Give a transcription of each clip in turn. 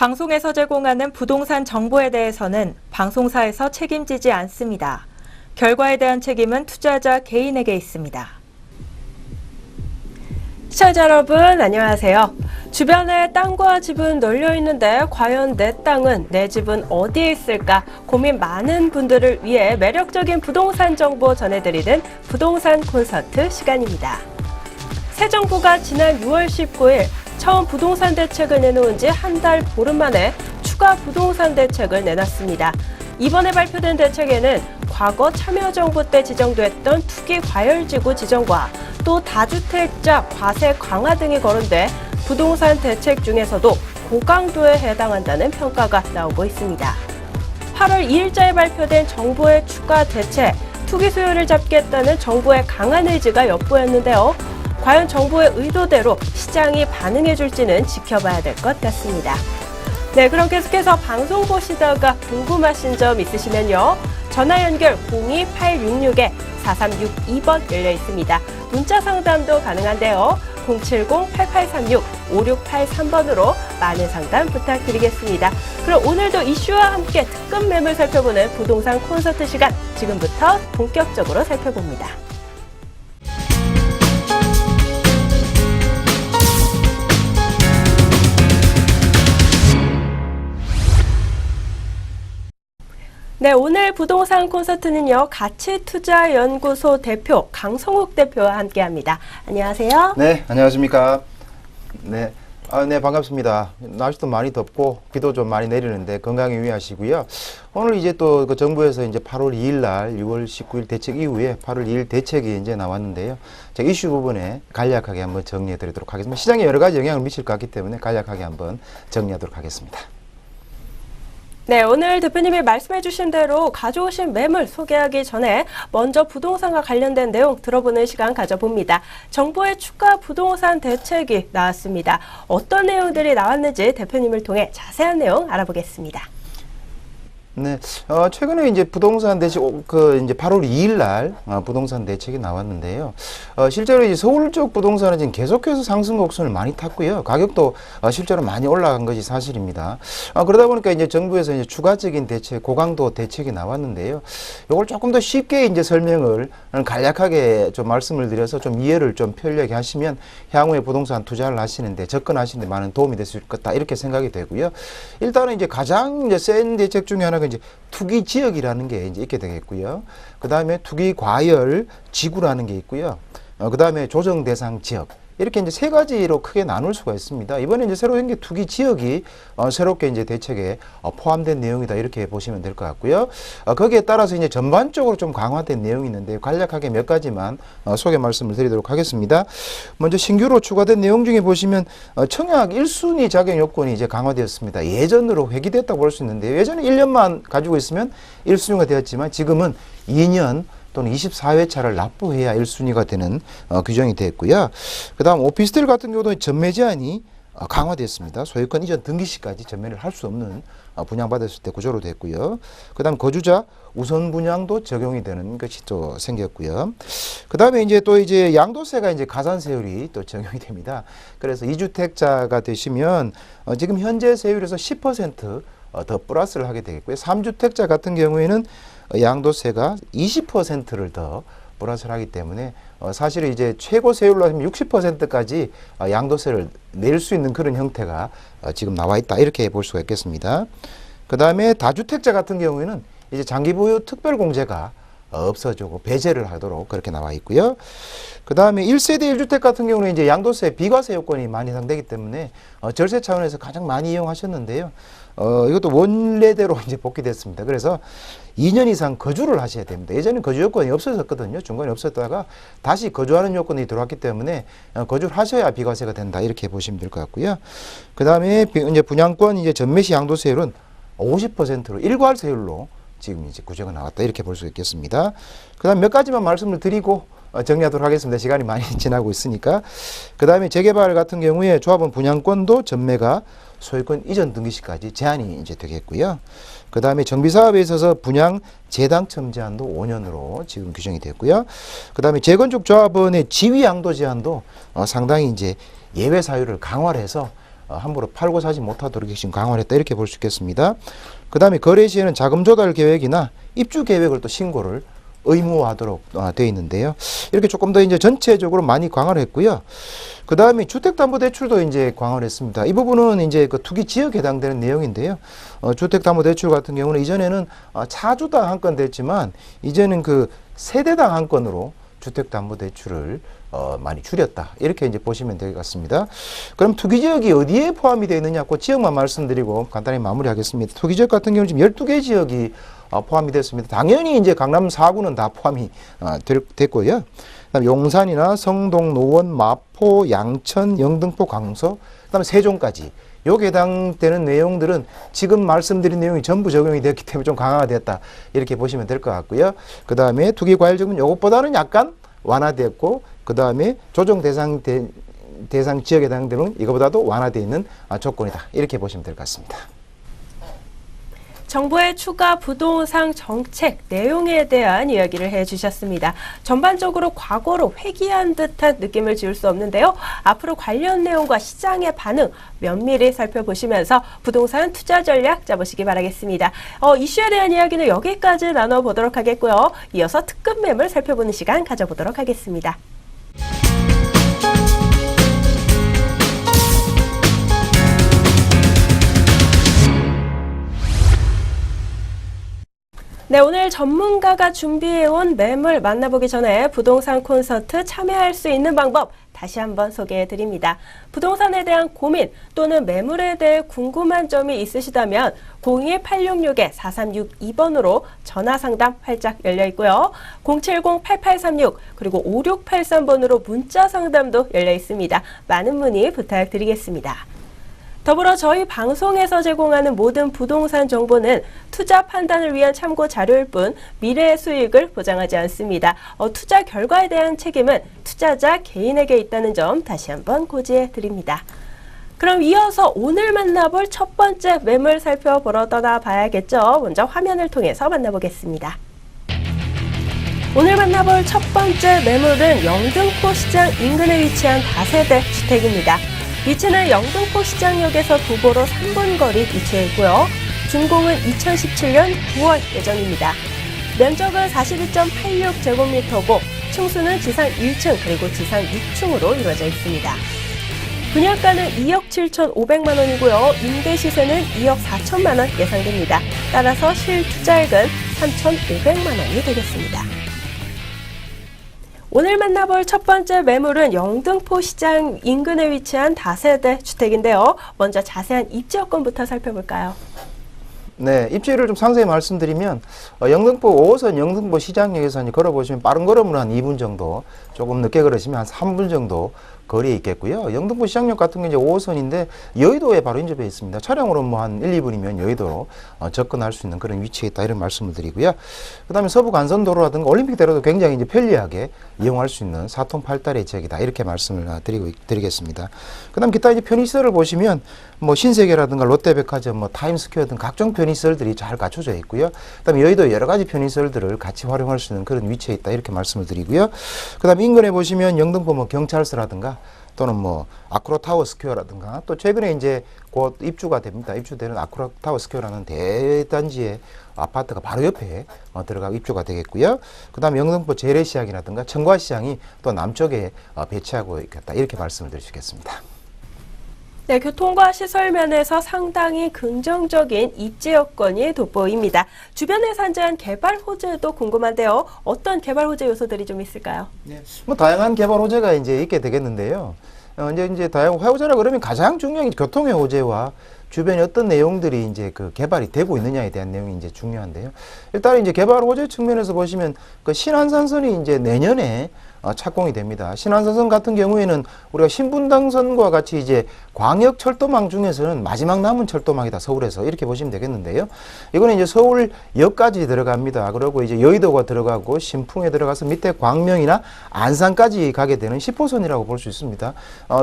방송에서 제공하는 부동산 정보에 대해서는 방송사에서 책임지지 않습니다. 결과에 대한 책임은 투자자 개인에게 있습니다. 시청자 여러분 안녕하세요. 주변에 땅과 집은 널려 있는데 과연 내 땅은, 내 집은 어디에 있을까 고민 많은 분들을 위해 매력적인 부동산 정보 전해드리는 부동산 콘서트 시간입니다. 새 정부가 지난 6월 19일 처음 부동산 대책을 내놓은 지 한 달 보름 만에 추가 부동산 대책을 내놨습니다. 이번에 발표된 대책에는 과거 참여정부 때 지정됐던 투기 과열지구 지정과 또 다주택자 과세 강화 등이 거론돼 부동산 대책 중에서도 고강도에 해당한다는 평가가 나오고 있습니다. 8월 2일자에 발표된 정부의 추가 대책, 투기 수요를 잡겠다는 정부의 강한 의지가 엿보였는데요. 과연 정부의 의도대로 시장이 반응해줄지는 지켜봐야 될 것 같습니다. 네, 그럼 계속해서 방송 보시다가 궁금하신 점 있으시면요. 전화 연결 02866-4362번 열려 있습니다. 문자 상담도 가능한데요. 070-8836-5683번으로 많은 상담 부탁드리겠습니다. 그럼 오늘도 이슈와 함께 특급 매물 살펴보는 부동산 콘서트 시간 지금부터 본격적으로 살펴봅니다. 네, 오늘 부동산 콘서트는요, 가치투자연구소 대표 강성욱 대표와 함께합니다. 안녕하세요. 네, 안녕하십니까. 네, 네, 반갑습니다. 날씨도 많이 덥고 비도 좀 많이 내리는데 건강에 유의하시고요. 오늘 이제 또 그 정부에서 이제 8월 2일 날 6월 19일 대책 이후에 8월 2일 대책이 이제 나왔는데요. 제가 이슈 부분에 간략하게 한번 정리해 드리도록 하겠습니다. 시장에 여러 가지 영향을 미칠 것 같기 때문에 간략하게 한번 정리하도록 하겠습니다. 네, 오늘 대표님이 말씀해 주신 대로 가져오신 매물 소개하기 전에 먼저 부동산과 관련된 내용 들어보는 시간 가져봅니다. 정부의 추가 부동산 대책이 나왔습니다. 어떤 내용들이 나왔는지 대표님을 통해 자세한 내용 알아보겠습니다. 네, 최근에 이제 부동산 대책, 이제 8월 2일 날, 부동산 대책이 나왔는데요. 실제로 이제 서울 쪽 부동산은 지금 계속해서 상승 곡선을 많이 탔고요. 가격도 실제로 많이 올라간 것이 사실입니다. 그러다 보니까 이제 정부에서 이제 추가적인 대책, 고강도 대책이 나왔는데요. 이걸 조금 더 쉽게 이제 설명을 간략하게 좀 말씀을 드려서 좀 이해를 좀 편리하게 하시면 향후에 부동산 투자를 하시는데, 접근하시는데 많은 도움이 될 수 있을 것다, 이렇게 생각이 되고요. 일단은 이제 가장 이제 센 대책 중에 하나가 이제 투기 지역이라는 게 이제 있게 되겠고요. 그 다음에 투기 과열 지구라는 게 있고요. 그 다음에 조정 대상 지역. 이렇게 이제 세 가지로 크게 나눌 수가 있습니다. 이번에 이제 새로 생긴 투기 지역이 새롭게 이제 대책에 포함된 내용이다, 이렇게 보시면 될 것 같고요. 거기에 따라서 이제 전반적으로 좀 강화된 내용이 있는데 간략하게 몇 가지만 소개 말씀을 드리도록 하겠습니다. 먼저 신규로 추가된 내용 중에 보시면 청약 1순위 자격 요건이 이제 강화되었습니다. 예전으로 회귀됐다고 볼 수 있는데, 예전에 1년만 가지고 있으면 1순위가 되었지만 지금은 2년 또는 24회차를 납부해야 1순위가 되는 규정이 됐고요. 그 다음 오피스텔 같은 경우도 전매 제한이 강화됐습니다. 소유권 이전 등기 시까지 전매를 할 수 없는 분양받았을 때 구조로 됐고요. 그 다음 거주자 우선 분양도 적용이 되는 것이 또 생겼고요. 그 다음에 이제 또 이제 양도세가 이제 가산세율이 또 적용이 됩니다. 그래서 2주택자가 되시면 지금 현재 세율에서 10% 더 플러스를 하게 되겠고요. 3주택자 같은 경우에는 양도세가 20%를 더 플러스를 하기 때문에 사실 이제 최고 세율로 하면 60%까지 양도세를 낼 수 있는 그런 형태가 지금 나와 있다, 이렇게 볼 수가 있겠습니다. 그 다음에 다주택자 같은 경우에는 이제 장기 보유 특별 공제가 없어지고 배제를 하도록 그렇게 나와 있고요. 그 다음에 1세대 1주택 같은 경우는 이제 양도세 비과세 요건이 많이 해당되기 때문에 절세 차원에서 가장 많이 이용하셨는데요. 이것도 원래대로 이제 복귀됐습니다. 그래서 2년 이상 거주를 하셔야 됩니다. 예전에 거주 요건이 없어졌거든요. 중간에 없었다가 다시 거주하는 요건이 들어왔기 때문에 거주를 하셔야 비과세가 된다, 이렇게 보시면 될 것 같고요. 그 다음에 이제 분양권 이제 전매시 양도세율은 50%로 일괄세율로 지금 이제 구조가 나왔다, 이렇게 볼 수 있겠습니다. 그 다음 몇 가지만 말씀을 드리고 정리하도록 하겠습니다. 시간이 많이 지나고 있으니까. 그 다음에 재개발 같은 경우에 조합원 분양권도 전매가 소유권 이전 등기시까지 제한이 이제 되겠고요. 그 다음에 정비사업에 있어서 분양 재당첨 제한도 5년으로 지금 규정이 됐고요. 그 다음에 재건축 조합원의 지위 양도 제한도 상당히 이제 예외 사유를 강화를 해서 함부로 팔고 사지 못하도록 지금 강화를 했다 이렇게 볼 수 있겠습니다. 그 다음에 거래 시에는 자금 조달 계획이나 입주 계획을 또 신고를 의무화하도록 되어 있는데요. 이렇게 조금 더 이제 전체적으로 많이 강화를 했고요. 그 다음에 주택담보대출도 이제 강화를 했습니다. 이 부분은 이제 그 투기 지역에 해당되는 내용인데요. 주택담보대출 같은 경우는 이전에는 차주당 한 건 됐지만 이제는 그 세대당 한 건으로 주택담보대출을 많이 줄였다. 이렇게 이제 보시면 될 것 같습니다. 그럼 투기지역이 어디에 포함이 되어 있느냐, 그 지역만 말씀드리고 간단히 마무리하겠습니다. 투기지역 같은 경우는 지금 12개 지역이 포함이 됐습니다. 당연히 이제 강남 4구는 다 포함이 됐고요. 그다음 용산이나 성동, 노원, 마포, 양천, 영등포, 강서, 그다음에 세종까지 여기에 해당되는 내용들은 지금 말씀드린 내용이 전부 적용이 됐기 때문에 좀 강화가 됐다. 이렇게 보시면 될 것 같고요. 그 다음에 투기과열적은 이것보다는 약간 완화됐고, 그 다음에 조정 대상 지역에 해당되는 이것보다도 완화되어 있는 조건이다. 이렇게 보시면 될 것 같습니다. 정부의 추가 부동산 정책 내용에 대한 이야기를 해주셨습니다. 전반적으로 과거로 회귀한 듯한 느낌을 지울 수 없는데요. 앞으로 관련 내용과 시장의 반응 면밀히 살펴보시면서 부동산 투자 전략 짜보시기 바라겠습니다. 이슈에 대한 이야기는 여기까지 나눠보도록 하겠고요. 이어서 특급 매물 살펴보는 시간 가져보도록 하겠습니다. 네, 오늘 전문가가 준비해온 매물 만나보기 전에 부동산 콘서트 참여할 수 있는 방법 다시 한번 소개해 드립니다. 부동산에 대한 고민 또는 매물에 대해 궁금한 점이 있으시다면 02866-4362번으로 전화 상담 활짝 열려 있고요. 070-8836 그리고 5683번으로 문자 상담도 열려 있습니다. 많은 문의 부탁드리겠습니다. 더불어 저희 방송에서 제공하는 모든 부동산 정보는 투자 판단을 위한 참고 자료일 뿐 미래의 수익을 보장하지 않습니다. 투자 결과에 대한 책임은 투자자 개인에게 있다는 점 다시 한번 고지해 드립니다. 그럼 이어서 오늘 만나볼 첫 번째 매물 살펴보러 떠나봐야겠죠. 먼저 화면을 통해서 만나보겠습니다. 오늘 만나볼 첫 번째 매물은 영등포 시장 인근에 위치한 다세대 주택입니다. 위치는 영등포 시장역에서 도보로 3분 거리 위치해 있고요. 준공은 2017년 9월 예정입니다. 면적은 42.86제곱미터고 층수는 지상 1층 그리고 지상 6층으로 이루어져 있습니다. 분양가는 2억 7,500만 원이고요. 임대 시세는 2억 4천만 원 예상됩니다. 따라서 실투자액은 3,500만 원이 되겠습니다. 오늘 만나볼 첫 번째 매물은 영등포 시장 인근에 위치한 다세대 주택인데요. 먼저 자세한 입지 여건부터 살펴볼까요? 네, 입지를 좀 상세히 말씀드리면 영등포 5호선 영등포 시장역에서 이제 걸어보시면 빠른 걸음으로 한 2분 정도, 조금 늦게 걸으시면 한 3분 정도 거리에 있겠고요. 영등포 시장역 같은 게 이제 5호선인데 여의도에 바로 인접해 있습니다. 차량으로 뭐 한 1, 2분이면 여의도로 접근할 수 있는 그런 위치에 있다 이런 말씀을 드리고요. 그다음에 서부 간선도로라든가 올림픽대로도 굉장히 이제 편리하게 이용할 수 있는 4통 8달의 지역이다 이렇게 말씀을 드리겠습니다. 그다음 기타 이제 편의시설을 보시면 뭐 신세계라든가 롯데백화점, 뭐 타임스퀘어 등 각종 편의시설들이 잘 갖춰져 있고요. 그다음에 여의도 여러 가지 편의시설들을 같이 활용할 수 있는 그런 위치에 있다 이렇게 말씀을 드리고요. 그다음 인근에 보시면 영등포 뭐 경찰서라든가 또는 뭐 아크로타워 스퀘어라든가 또 최근에 이제 곧 입주가 됩니다. 입주되는 아크로타워 스퀘어라는 대단지의 아파트가 바로 옆에 들어가고 입주가 되겠고요. 그다음에 영등포 재래시장이라든가 청과시장이 또 남쪽에 배치하고 있겠다 이렇게 말씀을 드릴 수 있겠습니다. 네, 교통과 시설 면에서 상당히 긍정적인 입지 여건이 돋보입니다. 주변에 산재한 개발 호재도 궁금한데요. 어떤 개발 호재 요소들이 좀 있을까요? 네, 뭐 다양한 개발 호재가 이제 있게 되겠는데요. 이제 다양한 호재라 그러면 가장 중요한 게 교통의 호재와 주변에 어떤 내용들이 이제 그 개발이 되고 있느냐에 대한 내용이 이제 중요한데요. 일단 이제 개발 호재 측면에서 보시면 그 신안산선이 이제 내년에 착공이 됩니다. 신안산선 같은 경우에는 우리가 신분당선과 같이 이제 광역 철도망 중에서는 마지막 남은 철도망이다. 서울에서 이렇게 보시면 되겠는데요. 이거는 이제 서울역까지 들어갑니다. 그리고 이제 여의도가 들어가고 신풍에 들어가서 밑에 광명이나 안산까지 가게 되는 10호선이라고 볼 수 있습니다.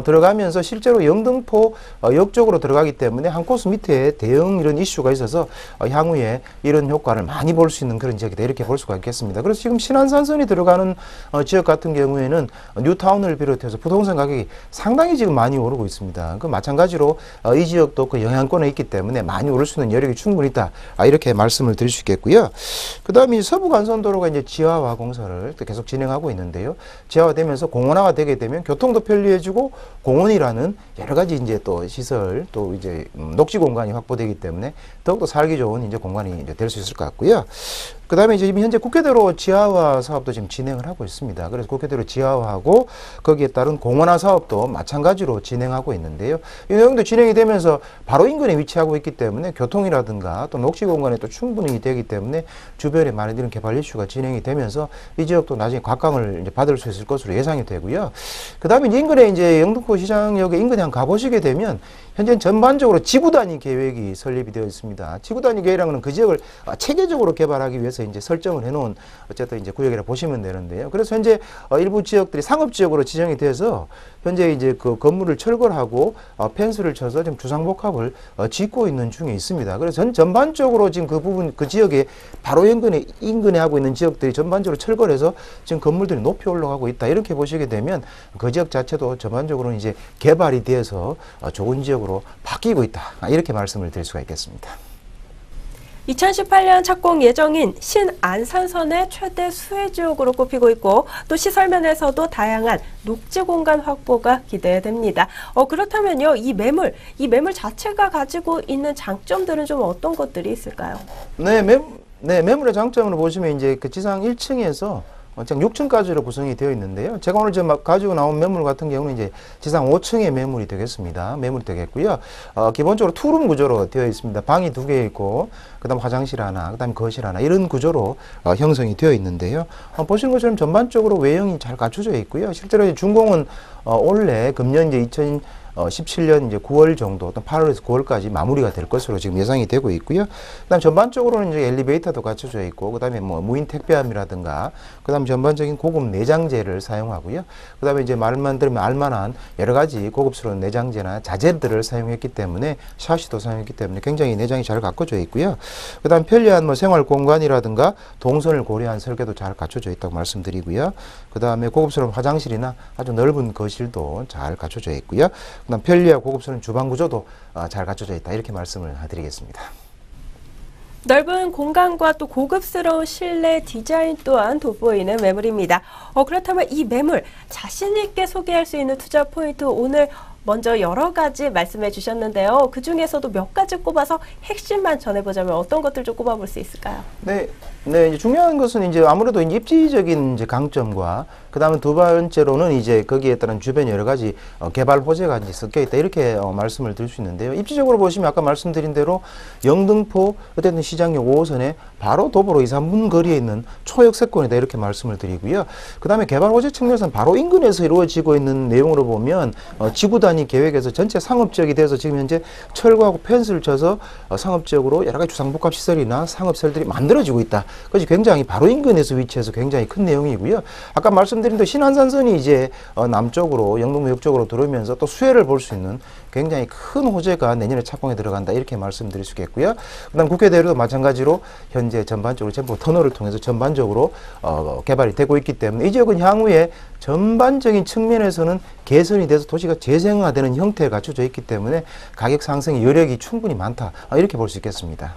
들어가면서 실제로 영등포 역 쪽으로 들어가기 때문에 한 코스 밑에 대형 이런 이슈가 있어서 향후에 이런 효과를 많이 볼 수 있는 그런 지역이다. 이렇게 볼 수가 있겠습니다. 그래서 지금 신안산선이 들어가는 지역 같은 같은 경우에는 뉴타운을 비롯해서 부동산 가격이 상당히 지금 많이 오르고 있습니다. 그 마찬가지로 이 지역도 그 영향권에 있기 때문에 많이 오를 수 있는 여력이 충분히 있다. 이렇게 말씀을 드릴 수 있겠고요. 그 다음에 서부 간선도로가 이제 지하화 공사를 계속 진행하고 있는데요. 지하화되면서 공원화가 되게 되면 교통도 편리해지고 공원이라는 여러 가지 이제 또 시설 또 이제 녹지 공간이 확보되기 때문에 더욱더 살기 좋은 이제 공간이 이제 될 수 있을 것 같고요. 그 다음에 이제 현재 국회대로 지하화 사업도 지금 진행을 하고 있습니다. 그래서 국회대로 지하화하고 거기에 따른 공원화 사업도 마찬가지로 진행하고 있는데요. 이 내용도 진행이 되면서 바로 인근에 위치하고 있기 때문에 교통이라든가 또 녹지 공간에 또 충분히 되기 때문에 주변에 많은 이런 개발 이슈가 진행이 되면서 이 지역도 나중에 각광을 이제 받을 수 있을 것으로 예상이 되고요. 그 다음에 인근에 이제 영등포 시장역에 인근에 한 가보시게 되면 현재 전반적으로 지구 단위 계획이 설립이 되어 있습니다. 지구 단위 계획이라는 그 지역을 체계적으로 개발하기 위해서 이제 설정을 해놓은 어쨌든 이제 구역이라 보시면 되는데요. 그래서 현재 일부 지역들이 상업 지역으로 지정이 돼서 현재 이제 그 건물을 철거하고 펜스를 쳐서 지금 주상복합을 짓고 있는 중에 있습니다. 그래서 전반적으로 지금 그 부분 그 지역에 바로 인근에 하고 있는 지역들이 전반적으로 철거를 해서 지금 건물들이 높이 올라가고 있다. 이렇게 보시게 되면 그 지역 자체도 전반적으로 이제 개발이 돼서 좋은 지역으로 바뀌고 있다. 이렇게 말씀을 드릴 수가 있겠습니다. 2018년 착공 예정인 신안산선의 최대 수혜 지역으로 꼽히고 있고 또 시설면에서도 다양한 녹지 공간 확보가 기대됩니다. 그렇다면요, 이 매물 자체가 가지고 있는 장점들은 좀 어떤 것들이 있을까요? 네, 매물의 장점으로 보시면 이제 그 지상 1층에서 6층까지로 구성이 되어 있는데요. 제가 오늘 지금 가지고 나온 매물 같은 경우는 이제 지상 5층의 매물이 되겠습니다. 매물이 되겠고요. 기본적으로 투룸 구조로 되어 있습니다. 방이 2개 있고, 그 다음 화장실 하나, 그 다음 거실 하나, 이런 구조로 형성이 되어 있는데요. 보시는 것처럼 전반적으로 외형이 잘 갖춰져 있고요. 실제로 준공은 올해 금년 이제 2017년 이제 9월 정도, 또 8월에서 9월까지 마무리가 될 것으로 지금 예상이 되고 있고요. 그다음 전반적으로는 이제 엘리베이터도 갖춰져 있고, 그다음에 뭐 무인 택배함이라든가, 그다음 전반적인 고급 내장재를 사용하고요. 그다음에 이제 말만 들으면 알만한 여러 가지 고급스러운 내장재나 자재들을 사용했기 때문에 샤시도 사용했기 때문에 굉장히 내장이 잘 갖춰져 있고요. 그다음 편리한 뭐 생활 공간이라든가 동선을 고려한 설계도 잘 갖춰져 있다고 말씀드리고요. 그다음에 고급스러운 화장실이나 아주 넓은 거실도 잘 갖춰져 있고요. 그다음 편리하고 고급스러운 주방 구조도 잘 갖춰져 있다. 이렇게 말씀을 드리겠습니다. 넓은 공간과 또 고급스러운 실내 디자인 또한 돋보이는 매물입니다. 그렇다면 이 매물 자신 있게 소개할 수 있는 투자 포인트 오늘 먼저 여러 가지 말씀해 주셨는데요. 그 중에서도 몇 가지 꼽아서 핵심만 전해보자면 어떤 것들 좀 꼽아볼 수 있을까요? 네, 이제 중요한 것은 이제 아무래도 이제 입지적인 이제 강점과 그다음에 두 번째로는 이제 거기에 따른 주변 여러 가지 개발 호재가 이제 섞여 있다 이렇게 말씀을 드릴 수 있는데요. 입지적으로 보시면 아까 말씀드린 대로 영등포 어쨌든 시장역 5호선에 바로 도보로 2, 3분 거리에 있는 초역세권이다 이렇게 말씀을 드리고요. 그다음에 개발 호재 측면에서는 바로 인근에서 이루어지고 있는 내용으로 보면 지구 단위 계획에서 전체 상업지역이 돼서 지금 현재 철거하고 펜스를 쳐서 상업지역으로 여러 가지 주상복합 시설이나 상업시설들이 만들어지고 있다. 그것이 굉장히 바로 인근에서 위치해서 굉장히 큰 내용이고요. 아까 말씀드린 대로 신안산선이 이제 남쪽으로 영등포역 쪽으로 들어오면서 또 수혜를 볼 수 있는 굉장히 큰 호재가 내년에 착공에 들어간다 이렇게 말씀드릴 수 있겠고요. 그다음 국회대로도 마찬가지로 현재 전반적으로 전부 터널을 통해서 전반적으로 개발이 되고 있기 때문에 이 지역은 향후에 전반적인 측면에서는 개선이 돼서 도시가 재생화되는 형태를 갖춰져 있기 때문에 가격 상승의 여력이 충분히 많다 이렇게 볼 수 있겠습니다.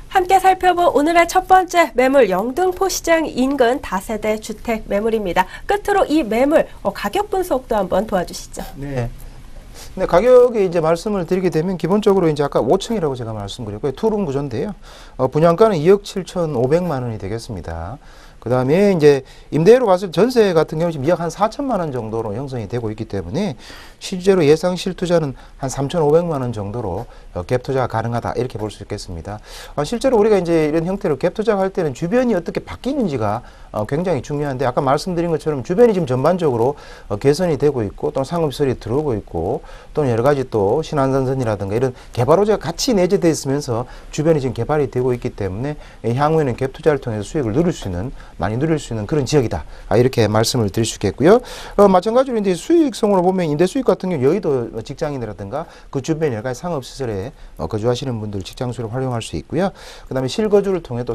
함께 살펴본 오늘의 첫 번째 매물 영등포 시장 인근 다세대 주택 매물입니다. 끝으로 이 매물 가격 분석도 한번 도와주시죠. 네. 근데 가격에 이제 말씀을 드리게 되면 기본적으로 이제 아까 5층이라고 제가 말씀드렸고요. 투룸 구조인데요. 분양가는 2억 7,500만 원이 되겠습니다. 그 다음에 이제 임대로 봤을 때 전세 같은 경우 지금 2억 한 4천만 원 정도로 형성이 되고 있기 때문에 실제로 예상 실투자는 한 3,500만 원 정도로 갭 투자가 가능하다 이렇게 볼 수 있겠습니다. 실제로 우리가 이제 이런 형태로 갭 투자할 때는 주변이 어떻게 바뀌는지가 굉장히 중요한데 아까 말씀드린 것처럼 주변이 지금 전반적으로 개선이 되고 있고 또 상업시설이 들어오고 있고 또는 여러 가지 또 신안산선이라든가 이런 개발 호재가 같이 내재되어 있으면서 주변이 지금 개발이 되고 있기 때문에 향후에는 갭 투자를 통해서 수익을 누릴 수 있는, 많이 누릴 수 있는 그런 지역이다. 이렇게 말씀을 드릴 수 있겠고요. 마찬가지로 이제 수익성으로 보면 임대 수익 같은 경우 여의도 직장인이라든가 그 주변 여러 가지 상업시설에 거주하시는 분들 직장 수익을 활용할 수 있고요. 그 다음에 실거주를 통해 또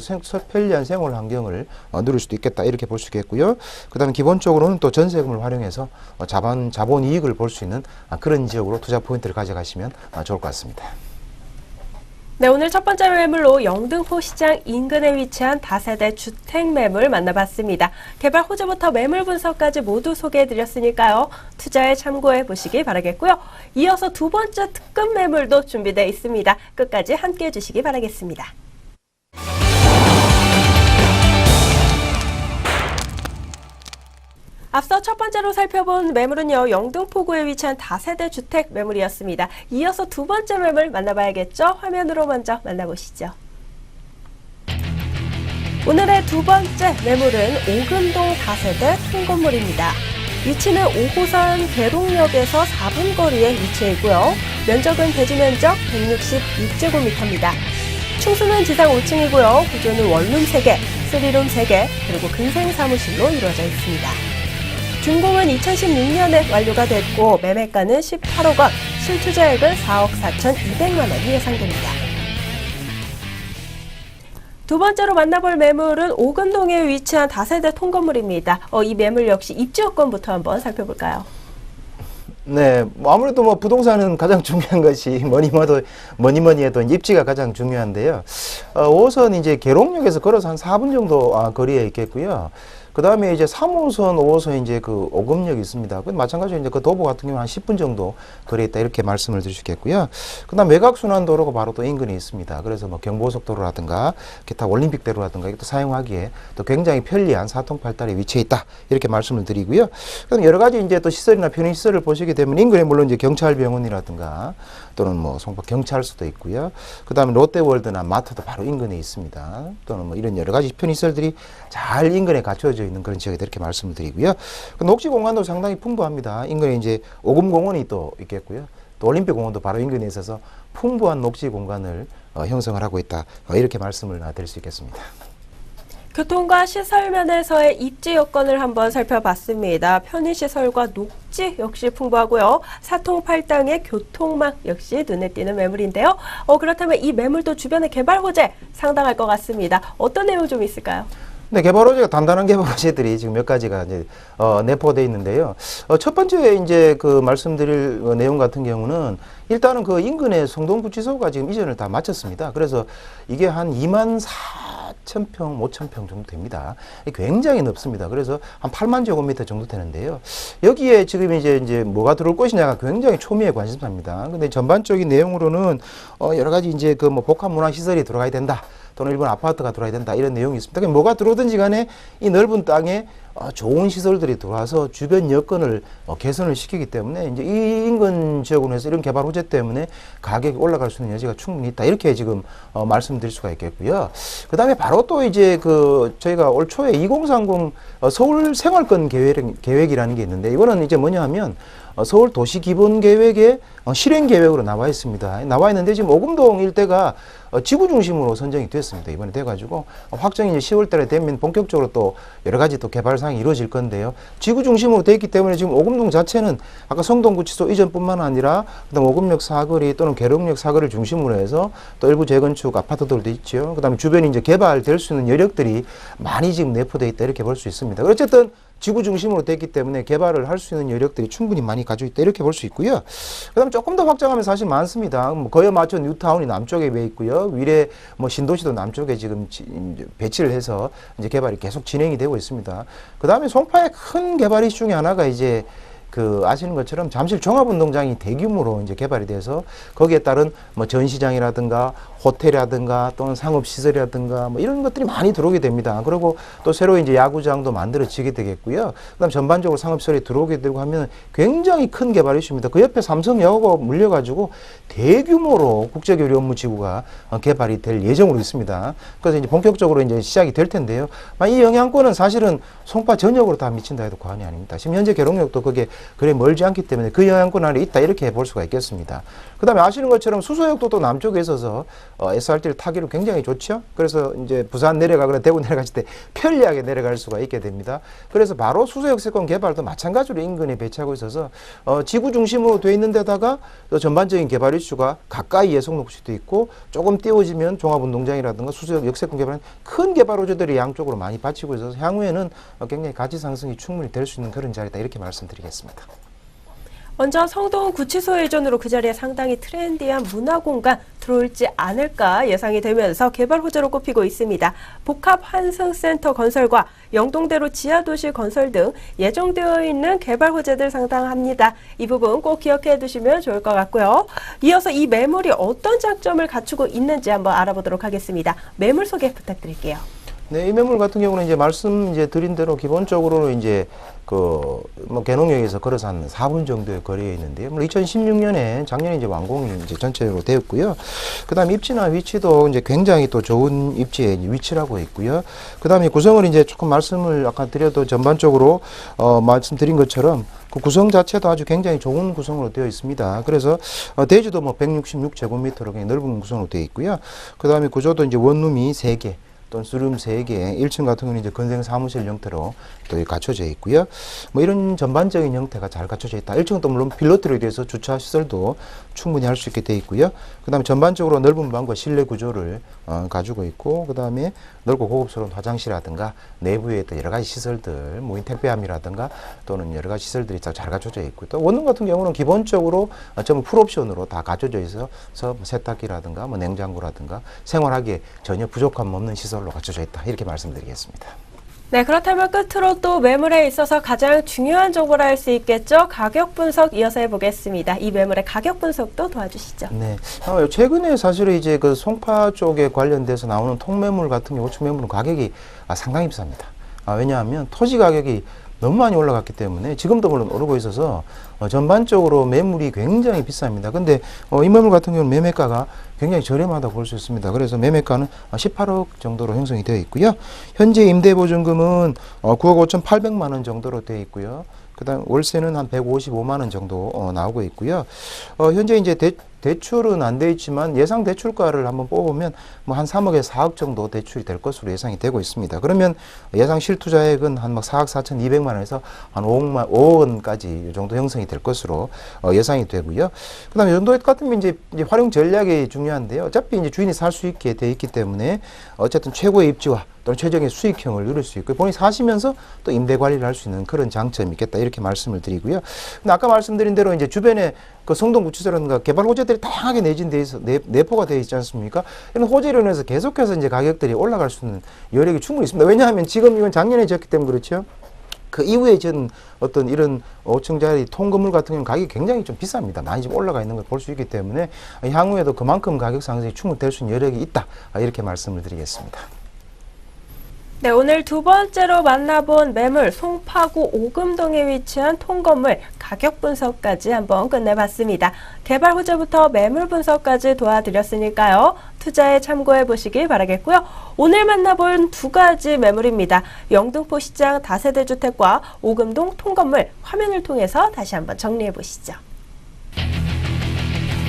편리한 생활 환경을 누릴 수도 있겠다. 이렇게 볼 수 있겠고요. 그 다음에 기본적으로는 또 전세금을 활용해서 자본 이익을 볼 수 있는 그런 지역으로 투자 포인트를 가져가시면 좋을 것 같습니다. 네, 오늘 첫 번째 매물로 영등포 시장 인근에 위치한 다세대 주택 매물 만나봤습니다. 개발 호재부터 매물 분석까지 모두 소개해드렸으니까요. 투자에 참고해 보시기 바라겠고요. 이어서 두 번째 특급 매물도 준비되어 있습니다. 끝까지 함께해 주시기 바라겠습니다. 앞서 첫 번째로 살펴본 매물은요, 영등포구에 위치한 다세대 주택 매물이었습니다. 이어서 두 번째 매물 만나봐야겠죠? 화면으로 먼저 만나보시죠. 오늘의 두 번째 매물은 오금동 다세대 통건물입니다. 위치는 5호선 계룡역에서 4분 거리에 위치해 있고요. 면적은 대지 면적 166제곱미터입니다. 충수는 지상 5층이고요. 구조는 원룸 3개, 3룸 3개, 그리고 근생 사무실로 이루어져 있습니다. 준공은 2016년에 완료가 됐고 매매가는 18억 원, 실투자액은 4억 4,200만 원이 예상됩니다. 두 번째로 만나볼 매물은 오금동에 위치한 다세대 통건물입니다. 이 매물 역시 입지 여건부터 한번 살펴볼까요? 네, 아무래도 부동산은 가장 중요한 것이 뭐니 해도 입지가 가장 중요한데요. 5호선 이제 계룡역에서 걸어서 한 4분 정도 거리에 있겠고요. 그 다음에 이제 3호선, 5호선 이제 그 오금역이 있습니다. 마찬가지로 이제 그 도보 같은 경우는 한 10분 정도 거리에 있다. 이렇게 말씀을 드릴 수 있겠고요. 그 다음 외곽순환도로가 바로 또 인근에 있습니다. 그래서 경부고속도로라든가 기타 올림픽대로라든가 이것도 사용하기에 또 굉장히 편리한 사통팔달에 위치해 있다. 이렇게 말씀을 드리고요. 그럼 여러 가지 이제 또 시설이나 편의시설을 보시게 되면 인근에 물론 이제 경찰병원이라든가 또는 송파 경찰서도 있고요. 그 다음에 롯데월드나 마트도 바로 인근에 있습니다. 또는 이런 여러 가지 편의시설들이 잘 인근에 갖춰져 있는 그런 지역이다 이렇게 말씀을 드리고요. 녹지 공간도 상당히 풍부합니다. 인근에 이제 오금공원이 또 있겠고요. 또 올림픽공원도 바로 인근에 있어서 풍부한 녹지 공간을 형성을 하고 있다. 이렇게 말씀을 드릴 수 있겠습니다. 교통과 시설 면에서의 입지 여건을 한번 살펴봤습니다. 편의시설과 녹지 역시 풍부하고요. 사통팔당의 교통망 역시 눈에 띄는 매물인데요. 그렇다면 이 매물도 주변의 개발 호재 상당할 것 같습니다. 어떤 내용 좀 있을까요? 네, 개발 호재가 단단한 개발 호재들이 지금 몇 가지가 이제 내포되어 있는데요. 첫 번째 이제 그 말씀드릴 내용 같은 경우는 일단은 그 인근의 성동구치소가 지금 이전을 다 마쳤습니다. 그래서 이게 한 24,000평, 5,000평 정도 됩니다. 굉장히 넓습니다. 그래서 한 8만 제곱미터 정도 되는데요. 여기에 지금 이제 뭐가 들어올 것이냐가 굉장히 초미의 관심사입니다. 근데 전반적인 내용으로는 여러 가지 이제 그 복합 문화 시설이 들어가야 된다. 또는 일본 아파트가 들어와야 된다. 이런 내용이 있습니다. 그러니까 뭐가 들어오든지 간에 이 넓은 땅에 좋은 시설들이 들어와서 주변 여건을 개선을 시키기 때문에 이제 이 인근 지역으로 해서 이런 개발 호재 때문에 가격이 올라갈 수 있는 여지가 충분히 있다. 이렇게 지금 말씀드릴 수가 있겠고요. 그 다음에 바로 또 이제 저희가 올 초에 2030 서울 생활권 계획이라는 게 있는데 이거는 이제 뭐냐 하면 서울 도시 기본 계획의 실행 계획으로 나와 있습니다. 나와 있는데 지금 오금동 일대가 지구 중심으로 선정이 됐습니다. 이번에 돼가지고 확정이 이제 10월 달에 되면 본격적으로 또 여러 가지 또 개발 사항이 이루어질 건데요. 지구 중심으로 돼 있기 때문에 지금 오금동 자체는 아까 성동구치소 이전뿐만 아니라 그다음 오금역 사거리 또는 계룡역 사거리를 중심으로 해서 또 일부 재건축 아파트들도 있죠. 그다음에 주변이 이제 개발될 수 있는 여력들이 많이 지금 내포돼 있다 이렇게 볼 수 있습니다. 어쨌든 지구 중심으로 됐기 때문에 개발을 할 수 있는 여력들이 충분히 많이 가지고 있다 이렇게 볼 수 있고요. 그다음 조금 더 확장하면 사실 많습니다. 거여 맞춰 뉴타운이 남쪽에 왜 있고요. 위례 신도시도 남쪽에 지금 배치를 해서 이제 개발이 계속 진행이 되고 있습니다. 그다음에 송파의 큰 개발 이슈 중에 하나가 이제 아시는 것처럼 잠실 종합운동장이 대규모로 이제 개발이 돼서 거기에 따른 전시장이라든가 호텔이라든가 또는 상업시설이라든가 이런 것들이 많이 들어오게 됩니다. 그리고 또 새로 이제 야구장도 만들어지게 되겠고요. 그다음 전반적으로 상업시설이 들어오게 되고 하면 굉장히 큰 개발 이슈입니다. 그 옆에 삼성야구가 물려가지고 대규모로 국제교류 업무지구가 개발이 될 예정으로 있습니다. 그래서 이제 본격적으로 이제 시작이 될 텐데요. 이 영향권은 사실은 송파 전역으로 다 미친다 해도 과언이 아닙니다. 지금 현재 계룡역도 그게 그래 멀지 않기 때문에 그 영향권 안에 있다 이렇게 볼 수가 있겠습니다. 그다음에 아시는 것처럼 수서역도 또 남쪽에 있어서 SRT를 타기로 굉장히 좋죠. 그래서 이제 부산 내려가거나 대구 내려갔을 때 편리하게 내려갈 수가 있게 됩니다. 그래서 바로 수서역 세권 개발도 마찬가지로 인근에 배치하고 있어서 지구 중심으로 돼 있는 데다가 또 전반적인 개발 이슈가 가까이에 송록시도 있고 조금 띄워지면 종합운동장이라든가 수서역 역세권 개발은 큰 개발 호재들이 양쪽으로 많이 받치고 있어서 향후에는 굉장히 가치 상승이 충분히 될 수 있는 그런 자리다 이렇게 말씀드리겠습니다. 먼저 성동 구치소 예전으로 그 자리에 상당히 트렌디한 문화공간 들어올지 않을까 예상이 되면서 개발 호재로 꼽히고 있습니다. 복합환승센터 건설과 영동대로 지하도시 건설 등 예정되어 있는 개발 호재들 상당합니다. 이 부분 꼭 기억해 두시면 좋을 것 같고요. 이어서 이 매물이 어떤 장점을 갖추고 있는지 한번 알아보도록 하겠습니다. 매물 소개 부탁드릴게요. 네, 이 매물 같은 경우는 이제 말씀 이제 드린 대로 기본적으로 이제 뭐 개농역에서 걸어서 한 4분 정도의 거리에 있는데요. 2016년에 작년에 이제 완공이 이제 전체적으로 되었고요. 그다음에 입지나 위치도 이제 굉장히 또 좋은 입지에 위치라고 있고요. 그다음에 구성을 이제 조금 말씀을 아까 드려도 전반적으로 말씀드린 것처럼 그 구성 자체도 아주 굉장히 좋은 구성으로 되어 있습니다. 그래서 대지도 뭐 166제곱미터로 굉장히 넓은 구성으로 되어 있고요. 그다음에 구조도 이제 원룸이 3개. 또는 수룸 3개, 1층 같은 경우는 이제 건설 사무실 형태로 또 갖춰져 있고요. 뭐 이런 전반적인 형태가 잘 갖춰져 있다. 1층은 또 물론 필로티로 대해서 주차 시설도 충분히 할 수 있게 되어 있고요. 그 다음에 전반적으로 넓은 방과 실내 구조를 가지고 있고, 그 다음에 넓고 고급스러운 화장실이라든가 내부에 또 여러 가지 시설들, 무인 택배함이라든가 또는 여러 가지 시설들이 잘 갖춰져 있고, 또 원룸 같은 경우는 기본적으로 전부 풀옵션으로 다 갖춰져 있어서 세탁기라든가 뭐 냉장고라든가 생활하기에 전혀 부족함 없는 시설로 갖춰져 있다. 이렇게 말씀드리겠습니다. 네, 그렇다면 끝으로 또 매물에 있어서 가장 중요한 정보를 알 수 있겠죠. 가격 분석 이어서 해보겠습니다. 이 매물의 가격 분석도 도와주시죠. 네, 최근에 사실은 이제 그 송파 쪽에 관련돼서 나오는 통매물 같은 경우, 우측 매물은 가격이 상당히 비쌉니다. 왜냐하면 토지 가격이 너무 많이 올라갔기 때문에 지금도 물론 오르고 있어서 전반적으로 매물이 굉장히 비쌉니다. 근데 이 매물 같은 경우는 매매가가 굉장히 저렴하다고 볼 수 있습니다. 그래서 매매가는 18억 정도로 형성이 되어 있고요. 현재 임대보증금은 9억 5,800만 원 정도로 되어 있고요. 그다음 월세는 한 155만 원 정도 나오고 있고요. 현재 이제 대출은 안 돼 있지만 예상 대출가를 한번 뽑으면 뭐 한 3억에서 4억 정도 대출이 될 것으로 예상이 되고 있습니다. 그러면 예상 실투자액은 한 막 4억 4,200만 원에서 한 5억 원까지 이 정도 형성이 될 것으로 예상이 되고요. 그다음에 이 정도 같으면 이제 활용 전략이 중요한데요. 어차피 이제 주인이 살 수 있게 돼 있기 때문에 어쨌든 최고의 입지와 또는 최적의 수익형을 누릴 수 있고 본인이 사시면서 또 임대 관리를 할 수 있는 그런 장점이 있겠다 이렇게 말씀을 드리고요. 근데 아까 말씀드린 대로 이제 주변에 그 성동구치소라든가 개발 호재들이 다양하게 내진돼 있어 내포가 되어 있지 않습니까? 이런 호재로 인해서 계속해서 이제 가격들이 올라갈 수 있는 여력이 충분히 있습니다. 왜냐하면 지금 이건 작년에 지었기 때문에 그렇죠. 그 이후에 전 어떤 이런 5층짜리 통건물 같은 경우는 가격이 굉장히 좀 비쌉니다. 많이 좀 올라가 있는 걸 볼 수 있기 때문에 향후에도 그만큼 가격 상승이 충분히 될 수 있는 여력이 있다 이렇게 말씀을 드리겠습니다. 네, 오늘 두 번째로 만나본 매물 송파구 오금동에 위치한 통건물 가격 분석까지 한번 끝내봤습니다. 개발 호재부터 매물 분석까지 도와드렸으니까요. 투자에 참고해 보시길 바라겠고요. 오늘 만나본 두 가지 매물입니다. 영등포 시장 다세대 주택과 오금동 통건물 화면을 통해서 다시 한번 정리해 보시죠.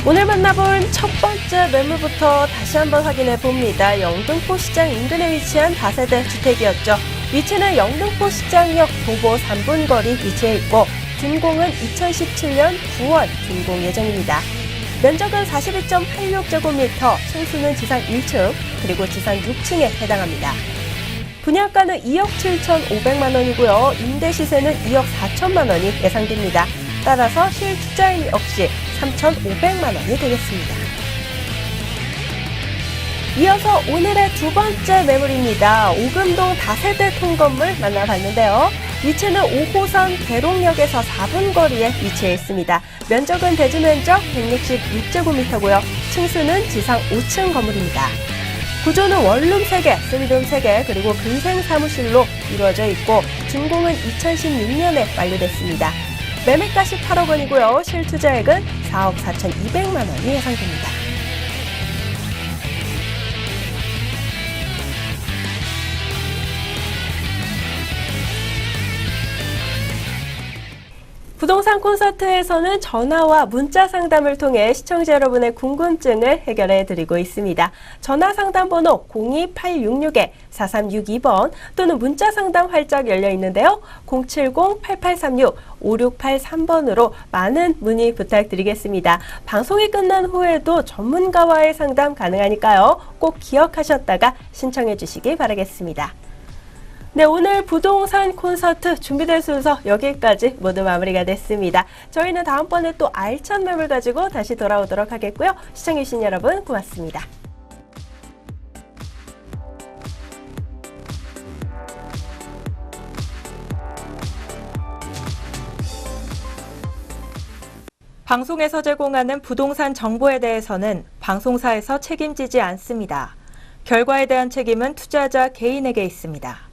오늘 만나볼 첫 번째 매물부터 다시 한번 확인해 봅니다. 영등포 시장 인근에 위치한 다세대 주택이었죠. 위치는 영등포 시장역 도보 3분 거리 위치해 있고 준공은 2017년 9월 준공 예정입니다. 면적은 42.86제곱미터, 층수는 지상 1층, 그리고 지상 6층에 해당합니다. 분양가는 2억 7,500만 원이고요. 임대 시세는 2억 4천만 원이 예상됩니다. 따라서 실투자임 역시 3,500만 원이 되겠습니다. 이어서 오늘의 두 번째 매물입니다. 오금동 다세대 통건물 만나봤는데요. 위치는 5호선 대롱역에서 4분 거리에 위치해 있습니다. 면적은 대지면적 166제곱미터고요. 층수는 지상 5층 건물입니다. 구조는 원룸 3개, 3룸 3개, 그리고 근생 사무실로 이루어져 있고 준공은 2016년에 완료됐습니다. 매매가 18억 원이고요. 실투자액은 4억 4,200만 원이 예상됩니다. 부동산 콘서트에서는 전화와 문자 상담을 통해 시청자 여러분의 궁금증을 해결해 드리고 있습니다. 전화 상담 번호 02866-4362번 또는 문자 상담 활짝 열려 있는데요. 070-8836-5683번으로 많은 문의 부탁드리겠습니다. 방송이 끝난 후에도 전문가와의 상담 가능하니까요. 꼭 기억하셨다가 신청해 주시기 바라겠습니다. 네, 오늘 부동산 콘서트 준비된 순서 여기까지 모두 마무리가 됐습니다. 저희는 다음번에 또 알찬 매물 가지고 다시 돌아오도록 하겠고요. 시청해주신 여러분 고맙습니다. 방송에서 제공하는 부동산 정보에 대해서는 방송사에서 책임지지 않습니다. 결과에 대한 책임은 투자자 개인에게 있습니다.